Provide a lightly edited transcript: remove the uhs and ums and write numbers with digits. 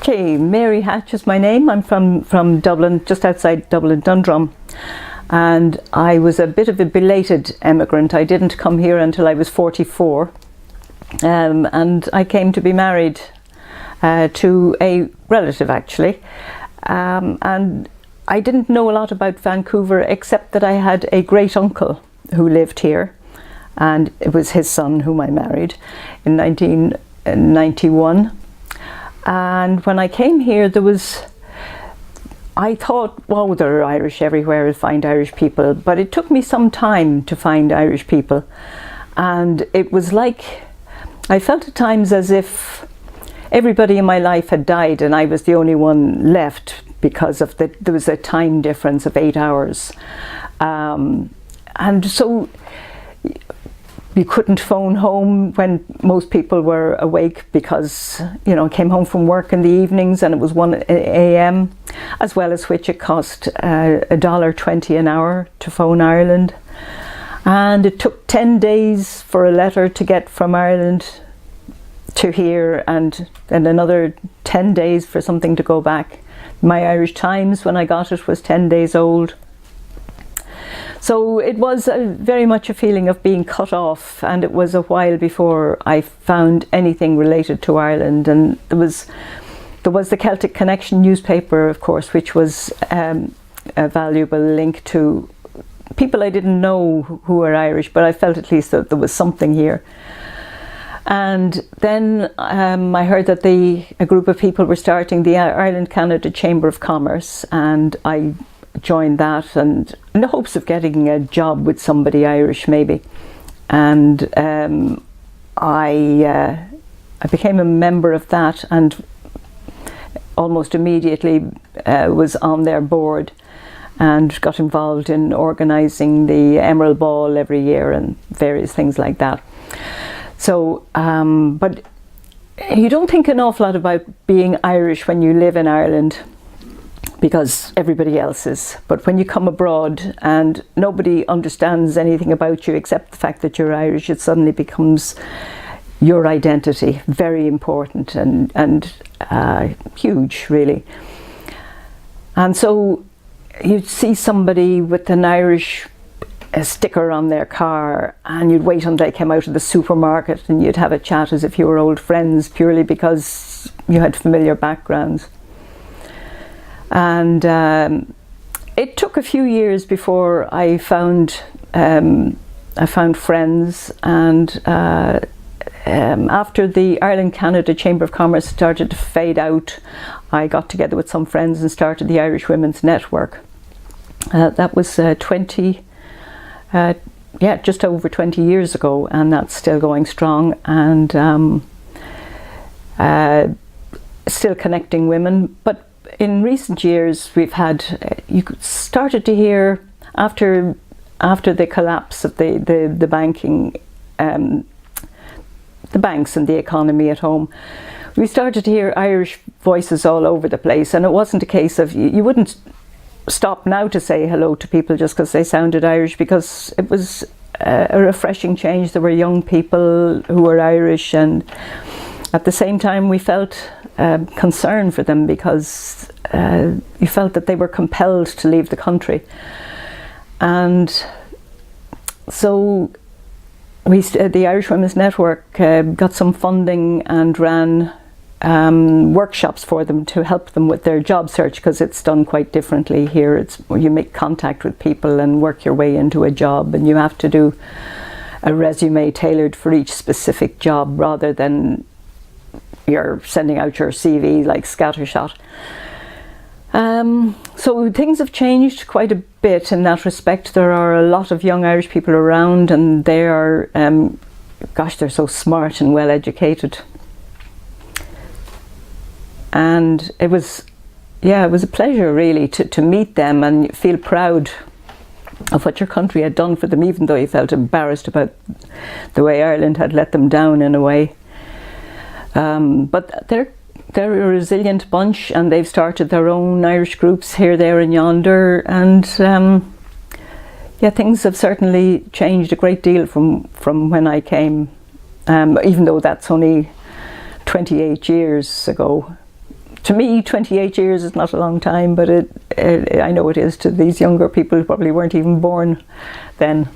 Okay, Mary Hatch is my name. I'm from Dublin, just outside Dublin, Dundrum. And I was a bit of a belated emigrant. I didn't come here until I was 44. And I came to be married to a relative, actually. And I didn't know a lot about Vancouver, except that I had a great uncle who lived here. And it was his son whom I married in 1991. And when I came here, I thought, wow, there are Irish everywhere, I'll find Irish people. But it took me some time to find Irish people. And it was like, I felt at times as if everybody in my life had died and I was the only one left, because of there was a time difference of 8 hours. And so you couldn't phone home when most people were awake, because, you know, I came home from work in the evenings and it was 1 a.m, as well as which it cost $1.20 an hour to phone Ireland. And it took 10 days for a letter to get from Ireland to here, and then another 10 days for something to go back. My Irish Times, when I got it, was 10 days old. So it was very much a feeling of being cut off, and it was a while before I found anything related to Ireland. And there was the Celtic Connection newspaper, of course, which was a valuable link to people I didn't know who were Irish, but I felt at least that there was something here. And then I heard that a group of people were starting the Ireland-Canada Chamber of Commerce, and I joined that, and in the hopes of getting a job with somebody Irish maybe. And I became a member of that, and almost immediately was on their board and got involved in organising the Emerald Ball every year and various things like that. So, but you don't think an awful lot about being Irish when you live in Ireland, because everybody else is. But when you come abroad and nobody understands anything about you except the fact that you're Irish, it suddenly becomes your identity, very important and huge, really. And so you'd see somebody with an Irish sticker on their car, and you'd wait until they came out of the supermarket and you'd have a chat as if you were old friends, purely because you had familiar backgrounds. And it took a few years before I found friends, and after the Ireland-Canada Chamber of Commerce started to fade out, I got together with some friends and started the Irish Women's Network. That was just over 20 years ago, and that's still going strong, and still connecting women. But in recent years, we've had, you started to hear, after the collapse of the banking, the banks and the economy at home, we started to hear Irish voices all over the place. And it wasn't a case of, you wouldn't stop now to say hello to people just because they sounded Irish, because it was a refreshing change. There were young people who were Irish, and at the same time we felt concern for them, because you felt that they were compelled to leave the country. And so the Irish Women's Network got some funding and ran workshops for them to help them with their job search, because it's done quite differently here. It's you make contact with people and work your way into a job, and you have to do a resume tailored for each specific job, rather than you're sending out your CV like scattershot. So things have changed quite a bit in that respect. There are a lot of young Irish people around, and they are, gosh, they're so smart and well educated. And it was a pleasure really to meet them and feel proud of what your country had done for them, even though you felt embarrassed about the way Ireland had let them down in a way. But they're a resilient bunch, and they've started their own Irish groups here, there and yonder, and things have certainly changed a great deal from when I came, even though that's only 28 years ago. To me, 28 years is not a long time, but I know it is to these younger people who probably weren't even born then.